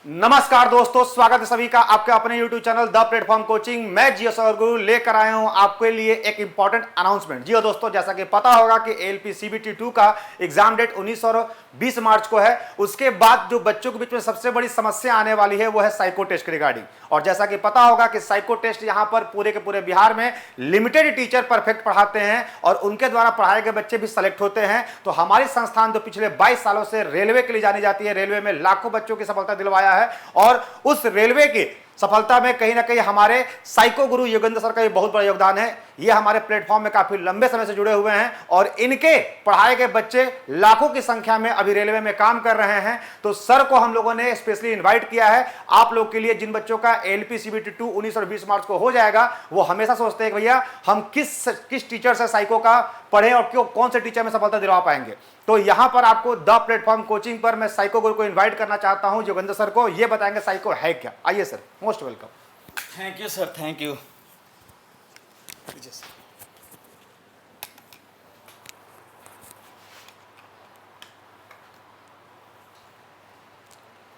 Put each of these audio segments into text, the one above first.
नमस्कार दोस्तों, स्वागत है सभी का आपके अपने YouTube channel the platform coaching. मैं जीएस और गुरु लेकर आया हूं आपके लिए एक इंपॉर्टेंट अनाउंसमेंट। जी दोस्तों, जैसा कि पता होगा कि एएलपी सीबीटी 2 का एग्जाम डेट 19 और 20 मार्च को है। उसके बाद जो बच्चों के बीच में सबसे बड़ी समस्या आने वाली है वो है साइको टेस्ट के रिगार्डिंग। और जैसा कि पता होगा कि साइको टेस्ट यहां पर पूरे के पूरे बिहार में लिमिटेड टीचर परफेक्ट पढ़ाते हैं और उनके द्वारा पढ़ाए गए बच्चे भी सेलेक्ट होते हैं। तो हमारी संस्थान जो पिछले 22 सालों से रेलवे के लिए जानी जाती है, रेलवे में लाखों बच्चों की सफलता दिलवाया है और उस रेलवे की सफलता में कहीं ना कहीं हमारे साइको गुरु योगेंद्र सर का भी बहुत बड़ा योगदान है। ये हमारे प्लेटफॉर्म में काफी लंबे समय से जुड़े हुए हैं और इनके पढ़ाए गए बच्चे लाखों की संख्या में अभी रेलवे में काम कर रहे हैं। तो सर को हम लोगों ने स्पेशली इनवाइट किया है आप लोग के लिए, जिन बच्चों का एएलपी सीबीटी 2 19 और 20 मार्च को हो जाएगा, वो हमेशा सोचते हैं कि भैया हम किस टीचर से साइको का पढ़े और क्यों कौन से टीचर में सफलता दिलवा पाएंगे। तो यहां पर आपको द प्लेटफॉर्म कोचिंग पर मैं साइको गुरु को इनवाइट करना चाहता हूं। योगेंद्र सर को ये बताएंगे साइको है क्या। आइए sir, most welcome. Thank you sir, thank you.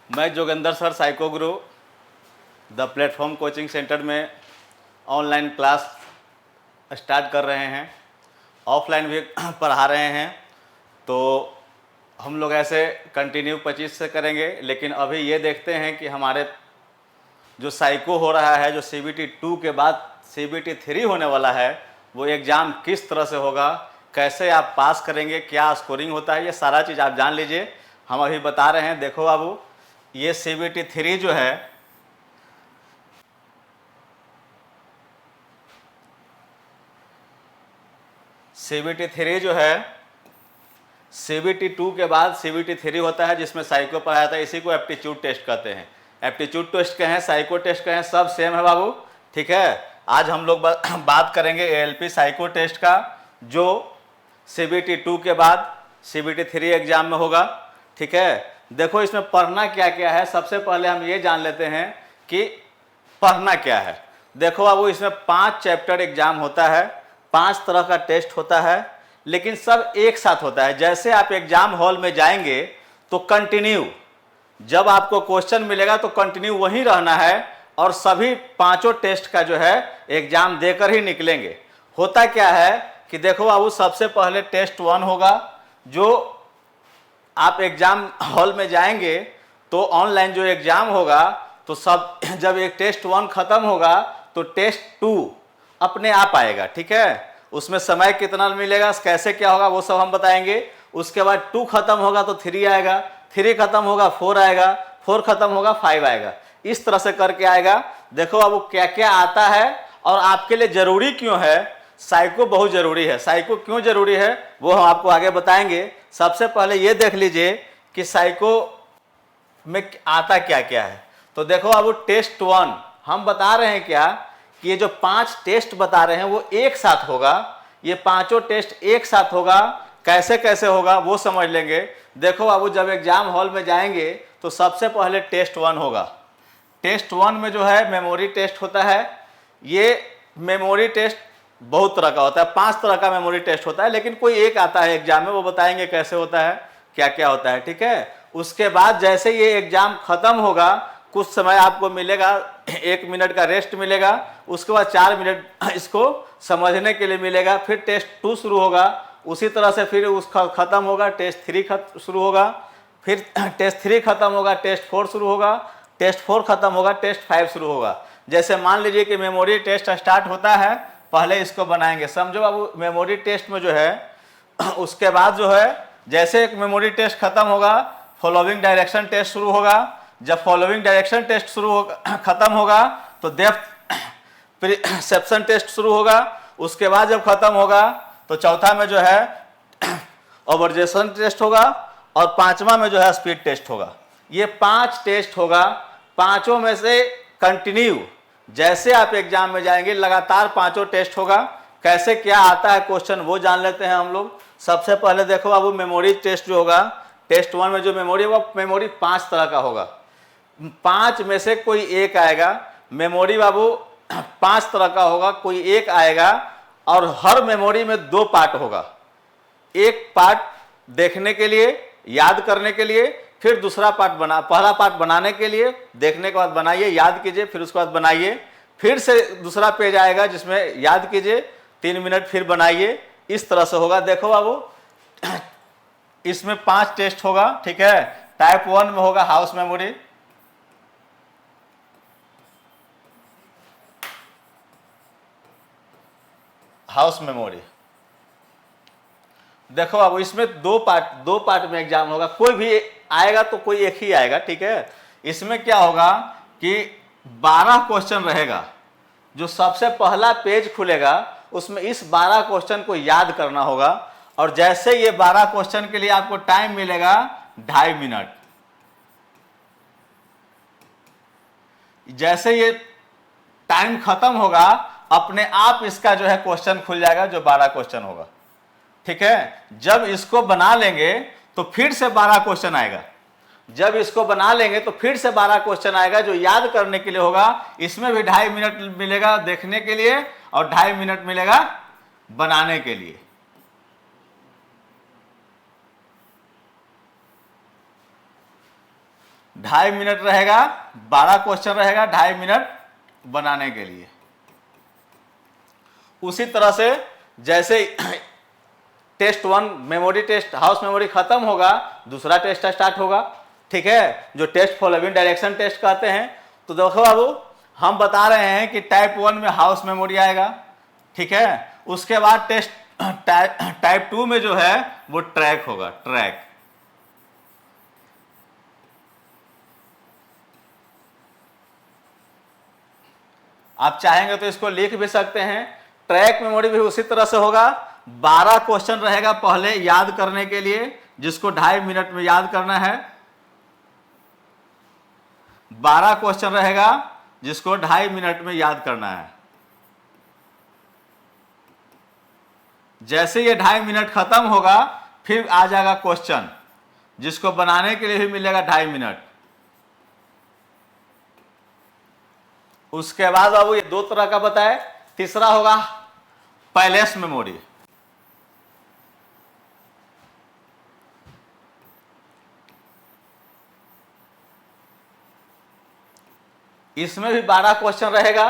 मैं Jogendra sir, psycho Guru, the platform coaching centre में ऑनलाइन क्लास स्टार्ट कर रहे हैं, ऑफलाइन भी पढ़ा रहे हैं। तो हम लोग ऐसे कंटिन्यू 25 से करेंगे, लेकिन अभी ये देखते हैं कि हमारे जो साइको हो रहा है, जो सीबीटी 2 के बाद सीबीटी 3 होने वाला है, वो एग्ज़ाम किस तरह से होगा, कैसे आप पास करेंगे, क्या स्कोरिंग होता है, ये सारा चीज़ आप जान लीजिए। हम अभी बता रहे हैं। देखो बाबू, ये सीबीटी 3 जो है, सीबीटी 3 जो है, सीबीटी 2 के बाद सीबीटी 3 होता है, जिसमें साइको पढ़ाया जाता है। इसी को एप्टीट्यूड टेस्ट कहते हैं। एप्टीट्यूड टेस्ट कहें, साइको टेस्ट कहें, सब सेम है बाबू, ठीक है। आज हम लोग बात करेंगे एएलपी साइको टेस्ट का, जो सीबीटी 2 के बाद सीबीटी 3 एग्जाम में होगा, ठीक है। देखो इसमें पढ़ना क्या क्या है। सबसे पहले हम ये जान लेते हैं कि पढ़ना क्या है। देखो बाबू, इसमें 5 चैप्टर एग्जाम होता है, 5 तरह का टेस्ट होता है, लेकिन सब एक साथ होता है। जैसे आप एग्जाम हॉल में जाएंगे तो कंटिन्यू, जब आपको क्वेश्चन मिलेगा तो कंटिन्यू वहीं रहना है और सभी 5 टेस्ट का जो है एग्जाम देकर ही निकलेंगे। होता क्या है कि देखो बाबू, सबसे पहले टेस्ट 1 होगा, जो आप एग्जाम हॉल में जाएंगे तो ऑनलाइन जो एग्जाम होगा, तो सब जब एक टेस्ट 1 खत्म होगा तो टेस्ट 2 अपने आप आएगा, ठीक है। उसमें समय कितना मिलेगा, कैसे क्या होगा, वो सब हम बताएंगे। उसके बाद 2 खत्म होगा तो 3 आएगा, 3 खत्म होगा 4 आएगा, 4 खत्म होगा 5 आएगा। इस तरह से करके आएगा। देखो अब वो क्या क्या आता है और आपके लिए जरूरी क्यों है। साइको बहुत जरूरी है। साइको क्यों जरूरी है वो हम आपको आगे बताएंगे। सबसे पहले ये देख लीजिए कि साइको में आता क्या क्या है। तो देखो अब वो टेस्ट 1 हम बता रहे हैं क्या कि ये जो 5 टेस्ट बता रहे हैं वो एक साथ होगा। ये 5 टेस्ट एक साथ होगा। कैसे कैसे होगा वो समझ लेंगे। देखो बाबू, जब एग्जाम हॉल में जाएंगे तो सबसे पहले टेस्ट 1 होगा। टेस्ट 1 में जो है मेमोरी टेस्ट होता है। ये मेमोरी टेस्ट बहुत तरह का होता है, 5 तरह का मेमोरी टेस्ट होता है, लेकिन कोई एक आता है एग्जाम में, वो बताएंगे कैसे होता है, क्या क्या होता है, ठीक है। उसके बाद जैसे ये एग्जाम खत्म होगा, कुछ समय आपको मिलेगा, 1 मिनट का रेस्ट मिलेगा। उसके बाद 4 मिनट इसको समझने के लिए मिलेगा। फिर टेस्ट 2 शुरू होगा। उसी तरह से फिर उसका खत्म होगा, टेस्ट 3 शुरू होगा। फिर टेस्ट 3 खत्म होगा, टेस्ट 4 शुरू होगा। टेस्ट 4 खत्म होगा, टेस्ट 5 शुरू होगा। जैसे मान लीजिए कि मेमोरी टेस्ट स्टार्ट होता है, पहले इसको बनाएंगे। समझो बाबू, मेमोरी टेस्ट में जो है उसके बाद जो है, जैसे एक मेमोरी टेस्ट खत्म होगा, फॉलोइंग डायरेक्शन टेस्ट शुरू होगा। जब फॉलोइंग डायरेक्शन टेस्ट शुरू होगा, खत्म होगा, तो डेप्थ परसेप्शन टेस्ट शुरू होगा। उसके बाद जब खत्म होगा तो चौथा में जो है ऑब्जर्वेशन टेस्ट होगा और 5वां में जो है स्पीड टेस्ट होगा। ये 5 टेस्ट होगा। 5 में से कंटिन्यू जैसे आप एग्जाम में जाएंगे लगातार 5 टेस्ट होगा। कैसे क्या आता है क्वेश्चन वो जान लेते हैं हम लोग। सबसे पहले देखो बाबू, मेमोरी टेस्ट जो होगा, टेस्ट 1 में जो मेमोरी वो मेमोरी 5 तरह का होगा। 5 में से कोई एक आएगा। मेमोरी बाबू 5 तरह का होगा, कोई एक आएगा और हर मेमोरी में 2 पार्ट होगा। एक पार्ट देखने के लिए, याद करने के लिए, फिर दूसरा पार्ट पहला पार्ट बनाने के लिए देखने के बाद बनाइए, याद कीजिए, फिर उसके बाद बनाइए, फिर से दूसरा पेज आएगा जिसमें याद कीजिए, 3 मिनट फिर बनाइए। इस तरह से होगा। देखो बाबू, इसमें 5 टेस्ट होगा, ठीक है। टाइप 1 में होगा हाउस मेमोरी, हाउस मेमोरी। देखो अब इसमें दो पार्ट में एग्जाम होगा, कोई भी आएगा तो कोई एक ही आएगा, ठीक है। इसमें क्या होगा कि 12 क्वेश्चन रहेगा। जो सबसे पहला पेज खुलेगा उसमें इस 12 क्वेश्चन को याद करना होगा, और जैसे ये 12 क्वेश्चन के लिए आपको टाइम मिलेगा 2.5 मिनट। जैसे ये टाइम खत्म होगा अपने आप इसका जो है क्वेश्चन खुल जाएगा, जो 12 क्वेश्चन होगा, ठीक है। जब इसको बना लेंगे तो फिर से 12 क्वेश्चन आएगा। जब इसको बना लेंगे तो फिर से 12 क्वेश्चन आएगा जो याद करने के लिए होगा। इसमें भी 2.5 मिनट मिलेगा देखने के लिए और 2.5 मिनट मिलेगा बनाने के लिए। ढाई मिनट रहेगा, 12 क्वेश्चन रहेगा, 2.5 मिनट बनाने के लिए। उसी तरह से जैसे test 1 memory test house memory खत्म होगा, दूसरा टेस्ट स्टार्ट होगा, ठीक है, जो टेस्ट फॉलोइंग डायरेक्शन टेस्ट कहते हैं। तो देखो बाबू, हम बता रहे हैं कि टाइप 1 में हाउस मेमोरी आएगा, ठीक है। उसके बाद टेस्ट टाइप 2 में जो है वो ट्रैक होगा, ट्रैक। आप चाहेंगे तो इसको लिख भी सकते हैं। ट्रैक मेमोरी भी उसी तरह से होगा। 12 क्वेश्चन रहेगा पहले याद करने के लिए, जिसको 2.5 मिनट में याद करना है। 12 क्वेश्चन रहेगा जिसको 2.5 मिनट में याद करना है। जैसे ये 2.5 मिनट खत्म होगा फिर आ जाएगा क्वेश्चन, जिसको बनाने के लिए भी मिलेगा 2.5 मिनट। उसके बाद बाबू ये 2 तरह का बताए। तीसरा होगा पैलेस मेमोरी। इसमें भी 12 क्वेश्चन रहेगा।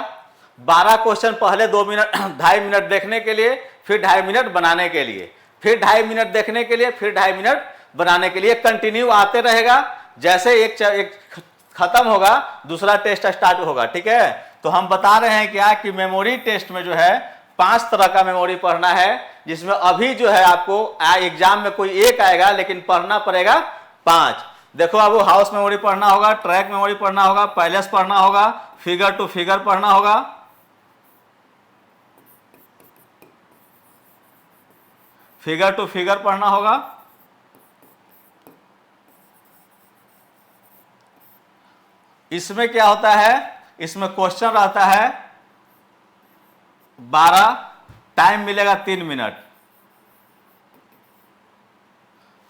12 क्वेश्चन पहले 2 मिनट 2.5 मिनट देखने के लिए, फिर 2.5 मिनट बनाने के लिए, फिर 2.5 मिनट देखने के लिए, फिर 2.5 मिनट बनाने के लिए। कंटिन्यू आते रहेगा। जैसे एक खत्म होगा दूसरा टेस्ट स्टार्ट होगा, ठीक है। तो हम बता रहे हैं क्या कि मेमोरी टेस्ट में जो है 5 तरह का मेमोरी पढ़ना है, जिसमें अभी जो है आपको एग्जाम में कोई एक आएगा लेकिन पढ़ना पड़ेगा 5। देखो अब हाउस मेमोरी पढ़ना होगा, ट्रैक मेमोरी पढ़ना होगा, पैलेस पढ़ना होगा, फिगर टू फिगर पढ़ना होगा, फिगर टू फिगर पढ़ना होगा। इसमें क्या होता है, इसमें क्वेश्चन रहता है 12, टाइम मिलेगा 3 मिनट,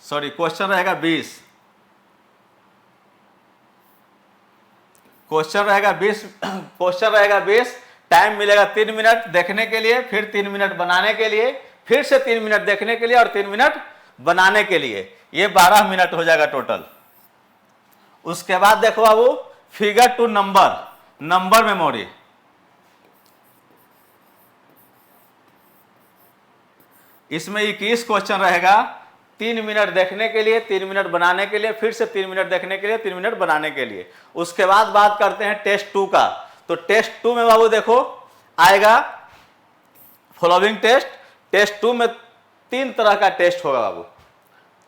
सॉरी क्वेश्चन रहेगा 20, क्वेश्चन रहेगा 20, टाइम मिलेगा 3 मिनट देखने के लिए, फिर 3 मिनट बनाने के लिए, फिर से 3 मिनट देखने के लिए और 3 मिनट बनाने के लिए। ये 12 मिनट हो जाएगा टोटल। उसके बाद देखो बाबू फिगर टू नंबर मेमोरी। इसमें 21 क्वेश्चन रहेगा। 3 मिनट देखने के लिए, 3 मिनट बनाने के लिए, फिर से 3 मिनट देखने के लिए, 3 मिनट बनाने के लिए। उसके बाद बात करते हैं टेस्ट 2 का। तो टेस्ट 2 में बाबू देखो आएगा फॉलोइंग टेस्ट। टेस्ट 2 में 3 तरह का टेस्ट होगा बाबू,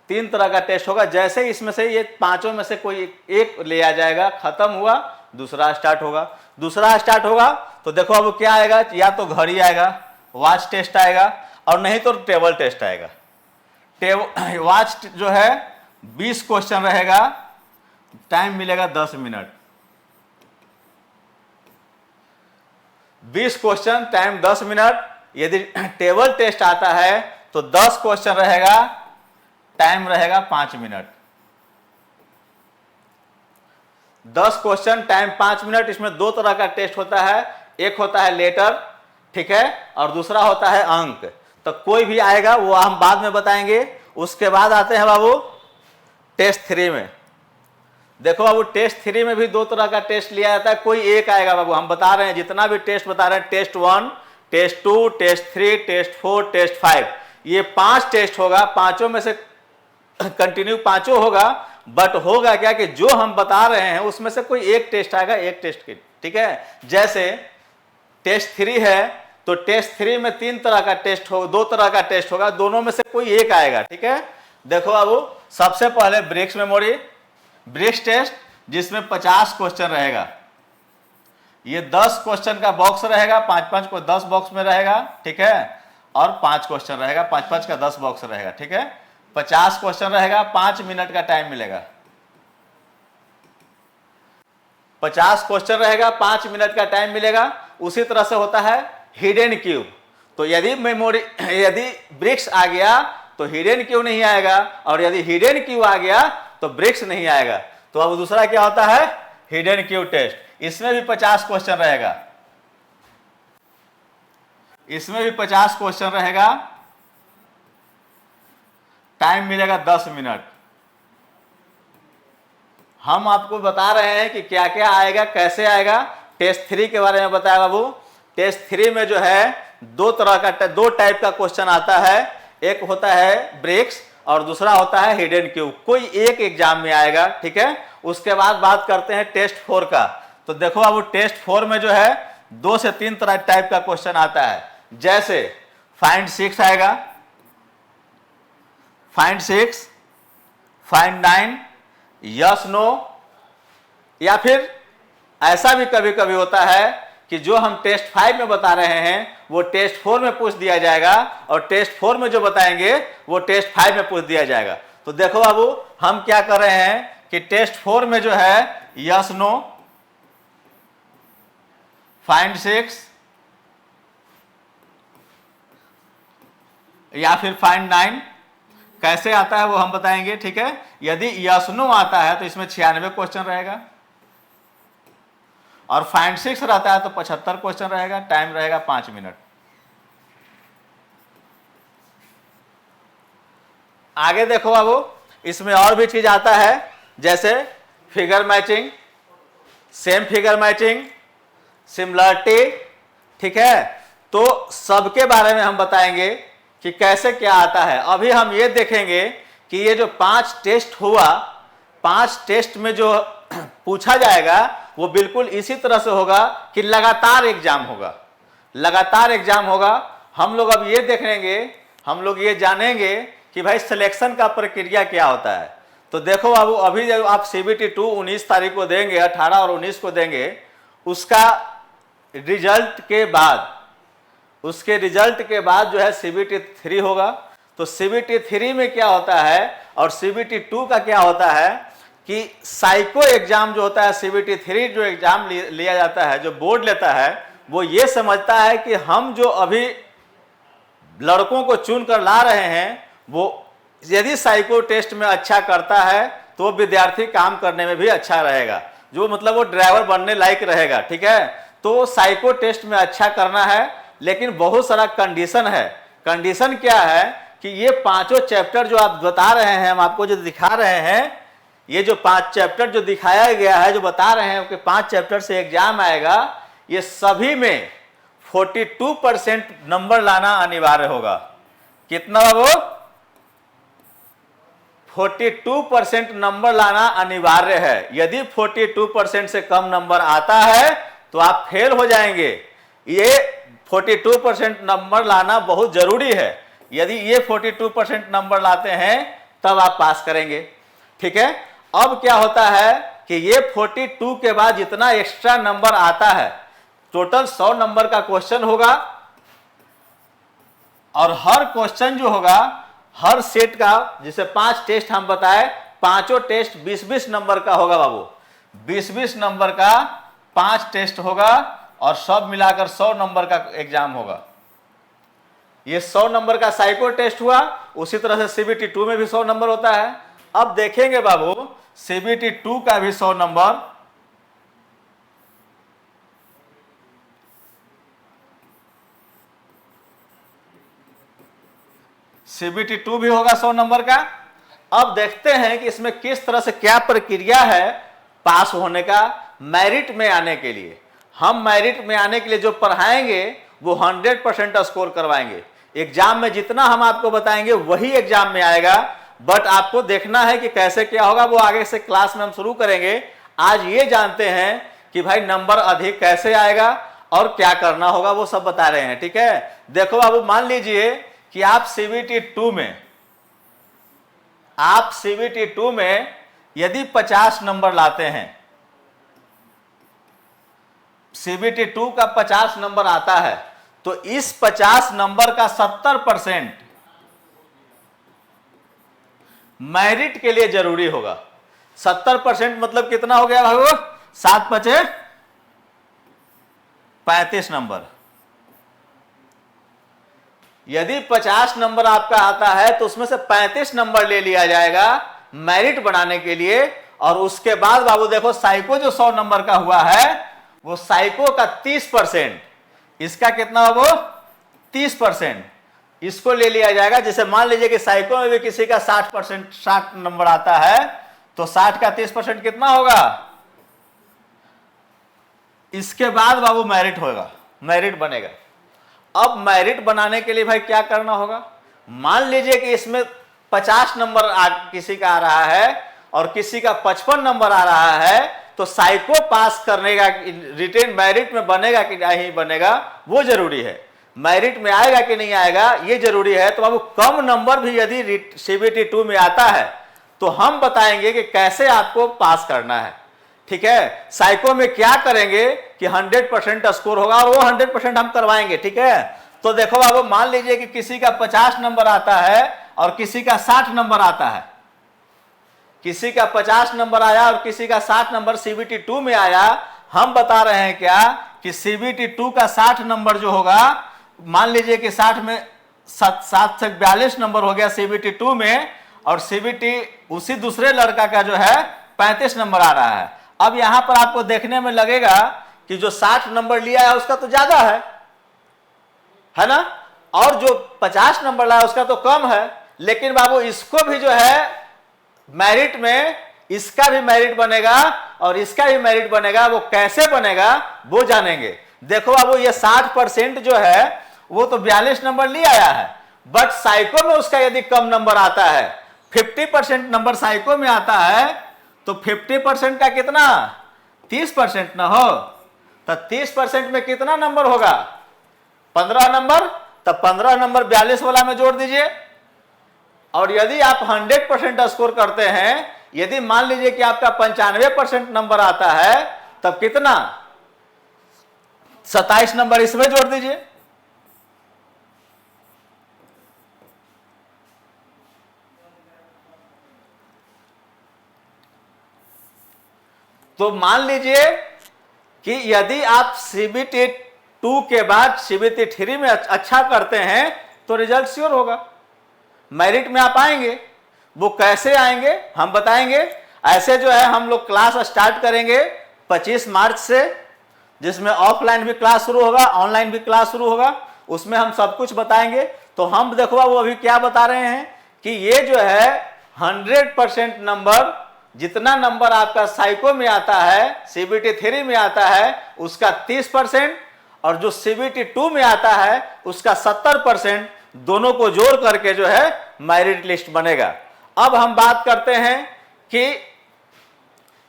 3 तरह का टेस्ट होगा। जैसे इसमें से ये 5 में से कोई एक ले आ जाएगा, खत्म हुआ दूसरा स्टार्ट होगा। दूसरा स्टार्ट होगा तो देखो अब क्या आएगा, या तो घड़ी आएगा, वॉच टेस्ट आएगा, और नहीं तो टेबल टेस्ट आएगा। वॉच जो है 20 क्वेश्चन रहेगा, टाइम मिलेगा 10 मिनट। 20 question, time 10 minute. यदि टेबल टेस्ट आता है तो 10 क्वेश्चन रहेगा, टाइम रहेगा 5 मिनट। 10 question, time 5 minute. इसमें 2 तरह का टेस्ट होता है, एक होता है लेटर, ठीक है, और दूसरा होता है अंक। तो कोई भी आएगा वो हम बाद में बताएंगे। उसके बाद आते हैं बाबू टेस्ट 3 में। देखो बाबू, टेस्ट 3 में भी 2 तरह का टेस्ट लिया जाता है, कोई एक आएगा बाबू। हम बता रहे हैं जितना भी टेस्ट बता रहे हैं, test 1, test 2, test 3, test 4, test 5, ये 5 टेस्ट होगा। पांचों में से कंटिन्यू पांचों होगा, बट होगा क्या कि जो हम बता रहे हैं उसमें से कोई एक टेस्ट आएगा, एक टेस्ट के, ठीक है। जैसे टेस्ट 3 है तो टेस्ट 3 में 3 तरह का टेस्ट हो, 2 तरह का टेस्ट होगा, दोनों में से कोई एक आएगा, ठीक है। देखो बाबू, सबसे पहले ब्रिक्स मेमोरी, ब्रिक्स टेस्ट, जिसमें 50 क्वेश्चन रहेगा। ये 10 क्वेश्चन का बॉक्स रहेगा, 5-5 को 10 बॉक्स में रहेगा, ठीक है। और 5 क्वेश्चन रहेगा, 5-5 का 10 बॉक्स रहेगा, ठीक है। 50 क्वेश्चन रहेगा, 5 मिनट का टाइम मिलेगा। 50 क्वेश्चन रहेगा, 5 मिनट का टाइम मिलेगा। उसी तरह से होता है हिडन क्यूब। तो यदि मेमोरी, यदि ब्रिक्स आ गया तो हिडन क्यूब नहीं आएगा, और यदि हिडन क्यूब आ गया तो ब्रिक्स नहीं आएगा। तो अब दूसरा क्या होता है, हिडन क्यूब टेस्ट। इसमें भी 50 क्वेश्चन रहेगा, इसमें भी 50 क्वेश्चन रहेगा, टाइम मिलेगा 10 मिनट। हम आपको बता रहे हैं कि क्या क्या आएगा, कैसे आएगा। टेस्ट 3 के बारे में बताया बाबू। टेस्ट 3 में जो है 2 तरह का, 2 टाइप का क्वेश्चन आता है। एक होता है ब्रिक्स और दूसरा होता है हिडन क्यूब। कोई एक एग्जाम में आएगा, ठीक है। उसके बाद बात करते हैं टेस्ट 4 का। तो देखो बाबू, टेस्ट 4 में जो है 2 से 3 तरह टाइप का क्वेश्चन आता है। जैसे फाइंड 6 आएगा, फाइंड 6, फाइंड 9, यस नो, या फिर ऐसा भी कभी कभी होता है कि जो हम टेस्ट 5 में बता रहे हैं वो टेस्ट 4 में पूछ दिया जाएगा, और टेस्ट 4 में जो बताएंगे वो टेस्ट 5 में पूछ दिया जाएगा। तो देखो बाबू, हम क्या कर रहे हैं कि टेस्ट 4 में जो है यस नो, फाइंड 6 या फिर फाइंड 9 कैसे आता है वो हम बताएंगे, ठीक है। यदि यस नो आता है तो इसमें 96 क्वेश्चन रहेगा, और फाइंड 6 रहता है तो 75 क्वेश्चन रहेगा, टाइम रहेगा 5 मिनट। आगे देखो बाबू, इसमें और भी चीज आता है, जैसे figure matching, same figure matching, similarity, ठीक है। तो सबके बारे में हम बताएंगे कि कैसे क्या आता है। अभी हम ये देखेंगे कि ये जो 5 टेस्ट हुआ, 5 टेस्ट में जो पूछा जाएगा वो बिल्कुल इसी तरह से होगा कि लगातार एग्जाम होगा, लगातार एग्जाम होगा। हम लोग अब ये देखेंगे, हम लोग ये जानेंगे कि भाई सिलेक्शन का प्रक्रिया क्या होता है। तो देखो बाबू, अभी जब आप CBT 2 19 तारीख को देंगे, 18 और 19 को देंगे, उसका रिजल्ट के बाद, उसके रिजल्ट के बाद जो है CBT 3 होगा। तो CBT 3 में क्या होता है और CBT 2 का क्या होता है कि साइको एग्जाम जो होता है, CBT 3 जो एग्जाम लिया जाता है, जो बोर्ड लेता है, वो ये समझता है कि हम जो अभी लड़कों को चुन कर ला रहे हैं, वो यदि साइको टेस्ट में अच्छा करता है तो विद्यार्थी काम करने में भी अच्छा रहेगा, जो मतलब वो ड्राइवर बनने लायक रहेगा, ठीक है। तो साइको टेस्ट में अच्छा करना है, लेकिन बहुत सारा कंडीशन है। कंडीशन क्या है कि ये 5 चैप्टर जो आप बता रहे हैं, हम आपको जो दिखा रहे हैं, ये जो 5 चैप्टर जो दिखाया गया है, जो बता रहे हैं कि 5 चैप्टर से एग्जाम आएगा, ये सभी में 42% नंबर लाना अनिवार्य होगा। कितना बाबू? 42% नंबर लाना अनिवार्य है। यदि 42% से कम नंबर आता है तो आप फेल हो जाएंगे। ये 42% नंबर लाना बहुत जरूरी है। यदि ये 42% नंबर लाते हैं तब आप पास करेंगे, ठीक है। अब क्या होता है कि ये 42 के बाद जितना एक्स्ट्रा नंबर आता है, टोटल 100 नंबर का क्वेश्चन होगा, और हर क्वेश्चन जो होगा, हर सेट का, जिसे 5 टेस्ट हम बताए, 5 टेस्ट 20-20 नंबर का होगा बाबू। 20-20 नंबर का 5 टेस्ट होगा, और सब मिलाकर 100 नंबर का एग्जाम होगा। ये 100 नंबर का साइको टेस्ट हुआ। उसी तरह से CBT 2 में भी 100 नंबर होता है। अब देखेंगे बाबू, CBT 2 का भी 100 नंबर। CBT 2 भी होगा 100 नंबर का। अब देखते हैं कि इसमें किस तरह से क्या प्रक्रिया है पास होने का, मेरिट में आने के लिए। हम मेरिट में आने के लिए जो पढ़ाएंगे वो 100% स्कोर करवाएंगे। एग्जाम में जितना हम आपको बताएंगे वही एग्जाम में आएगा, बट आपको देखना है कि कैसे क्या होगा, वो आगे से क्लास में हम शुरू करेंगे। आज ये जानते हैं कि भाई नंबर अधिक कैसे आएगा और क्या करना होगा, वो सब बता रहे हैं। ठीक है, देखो बाबू, मान लीजिए कि आप CBT 2 में यदि 50 नंबर लाते हैं, CBT 2 का 50 नंबर आता है, तो इस 50 नंबर का 70% मेरिट के लिए जरूरी होगा। 70% मतलब कितना हो गया भाई? 7 बचे 35 नंबर। यदि 50 नंबर आपका आता है तो उसमें से 35 नंबर ले लिया जाएगा मेरिट बनाने के लिए। और उसके बाद बाबू देखो, साइको जो 100 नंबर का हुआ है, वो साइको का 30%, इसका कितना हो, 30% इसको ले लिया जाएगा। जैसे मान लीजिए कि साइको में भी किसी का 60 नंबर आता है, तो 60 का 30% कितना होगा? इसके बाद बाबू मेरिट होगा, मेरिट बनेगा। अब मेरिट बनाने के लिए भाई क्या करना होगा? मान लीजिए कि इसमें 50 नंबर किसी का आ रहा है और किसी का 55 नंबर आ रहा है, तो साइको पास करने का, रिटेन मेरिट में बनेगा कि नहीं बनेगा वो जरूरी है। मेरिट में आएगा कि नहीं आएगा ये जरूरी है। तो बाबू कम नंबर भी यदि CBT 2 में आता है तो हम बताएंगे कि कैसे आपको पास करना है। ठीक है, साइको में क्या करेंगे कि 100% स्कोर होगा और वो 100% हम करवाएंगे। ठीक है, तो देखो बाबू, मान लीजिए कि किसी का 50 नंबर आता है और किसी का 60 नंबर आता है। किसी का 50 नंबर आया और किसी का 60 नंबर CBT 2 में आया। हम बता रहे हैं क्या कि CBT 2 का 60 नंबर जो होगा, मान लीजिए कि 60 में 7 से 42 नंबर हो गया CBT 2 में, और CBT उसी दूसरे लड़का का जो है 35 नंबर आ रहा है। अब यहां पर आपको देखने में लगेगा कि जो 60 नंबर लिया है उसका तो ज्यादा है ना, और जो 50 नंबर लाया उसका तो कम है। लेकिन बाबू इसको भी जो है मेरिट में, इसका भी मेरिट बनेगा और इसका भी मेरिट बनेगा। वो कैसे बनेगा वो जानेंगे। देखो बाबू, ये 60% जो है वो तो 42 नंबर ले आया है, बट साइको में उसका यदि कम नंबर आता है, 50% नंबर साइको में आता है, तो 50% का कितना, 30% ना हो, तो 30% में कितना नंबर होगा? 15 नंबर। तब 15 नंबर 42 वाला में जोड़ दीजिए। और यदि आप 100% स्कोर करते हैं, यदि मान लीजिए कि आपका 95% नंबर आता है, तब कितना, 27 नंबर इसमें जोड़ दीजिए। तो मान लीजिए कि यदि आप CBT 2 के बाद CBT 3 में अच्छा करते हैं तो रिजल्ट श्योर होगा, मेरिट में आप आएंगे। वो कैसे आएंगे हम बताएंगे। ऐसे जो है हम लोग क्लास स्टार्ट करेंगे 25 मार्च से, जिसमें ऑफलाइन भी क्लास शुरू होगा, ऑनलाइन भी क्लास शुरू होगा। उसमें हम सब कुछ बताएंगे। तो हम देखो वो अभी क्या बता रहे हैं कि ये जो है 100% नंबर, जितना नंबर आपका साइको में आता है, CBT 3 में आता है, उसका 30%, और जो CBT 2 में आता है उसका 70%, दोनों को जोड़ करके जो है मेरिट लिस्ट बनेगा। अब हम बात करते हैं कि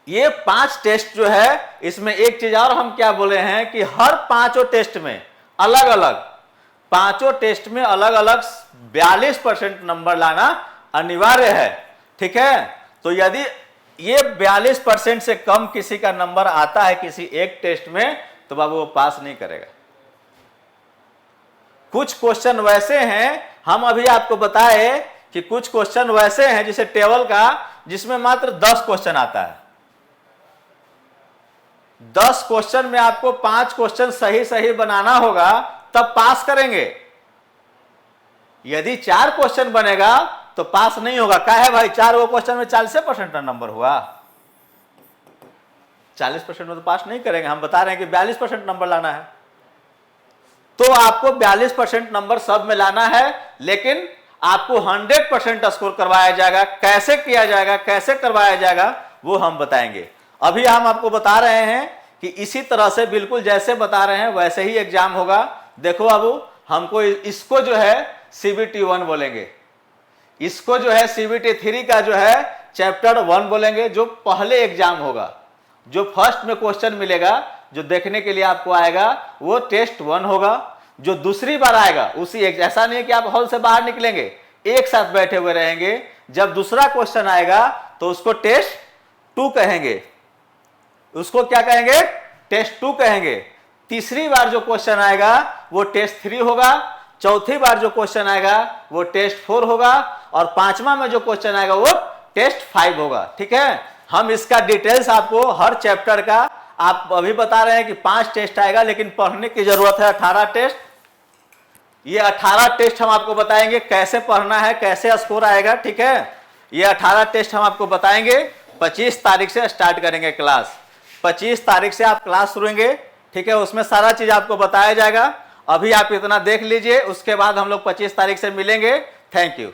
ये 5 टेस्ट जो है, इसमें एक चीज और हम क्या बोले हैं कि हर 5 टेस्ट में अलग अलग, 5 टेस्ट में अलग अलग 42% नंबर लाना अनिवार्य है। ठीक है, तो यदि ये 42% से कम किसी का नंबर आता है किसी एक टेस्ट में, तो बाबू वो पास नहीं करेगा। कुछ क्वेश्चन वैसे हैं, हम अभी आपको बताए कि कुछ क्वेश्चन वैसे हैं जैसे टेबल का, जिसमें मात्र 10 क्वेश्चन आता है। 10 क्वेश्चन में आपको 5 क्वेश्चन सही सही बनाना होगा, तब पास करेंगे। यदि 4 क्वेश्चन बनेगा तो पास नहीं होगा। क्या है भाई, 4 क्वेश्चन में 40% नंबर हुआ, 40% में तो पास नहीं करेंगे। हम बता रहे हैं कि 42% नंबर लाना है, तो आपको 42% नंबर सब में लाना है। लेकिन आपको 100% स्कोर करवाया जाएगा। कैसे किया जाएगा, कैसे करवाया जाएगा, वो हम बताएंगे। अभी हम आपको बता रहे हैं कि इसी तरह से बिल्कुल जैसे बता रहे हैं वैसे ही एग्जाम होगा। देखो बाबू, हमको इसको जो है CBT 1 बोलेंगे, इसको जो है CBT 3 का जो है चैप्टर 1 बोलेंगे, जो पहले एग्जाम होगा। जो फर्स्ट में क्वेश्चन मिलेगा, जो देखने के लिए आपको आएगा, वो टेस्ट 1 होगा। जो दूसरी बार आएगा उसी ऐसा नहीं है कि आप हॉल से बाहर निकलेंगे, एक साथ बैठे हुए रहेंगे। जब दूसरा क्वेश्चन आएगा तो उसको टेस्ट 2 कहेंगे, उसको क्या कहेंगे? टेस्ट 2 कहेंगे। तीसरी बार जो क्वेश्चन आएगा वो टेस्ट 3 होगा। चौथी बार जो क्वेश्चन आएगा वो टेस्ट 4 होगा। और पांचवा में जो क्वेश्चन आएगा वो टेस्ट 5 होगा। ठीक है, हम इसका डिटेल्स आपको हर चैप्टर का, आप अभी बता रहे हैं कि 5 टेस्ट आएगा, लेकिन पढ़ने की जरूरत है 18 टेस्ट। ये 18 टेस्ट हम आपको बताएंगे कैसे पढ़ना है, कैसे स्कोर आएगा। ठीक है, ये 18 टेस्ट हम आपको बताएंगे। 25 तारीख से स्टार्ट करेंगे क्लास, 25 तारीख से आप क्लास शुरुएंगे। ठीक है, उसमें सारा चीज आपको बताया जाएगा। अभी आप इतना देख लीजिए, उसके बाद हम लोग 25 तारीख से मिलेंगे। Thank you.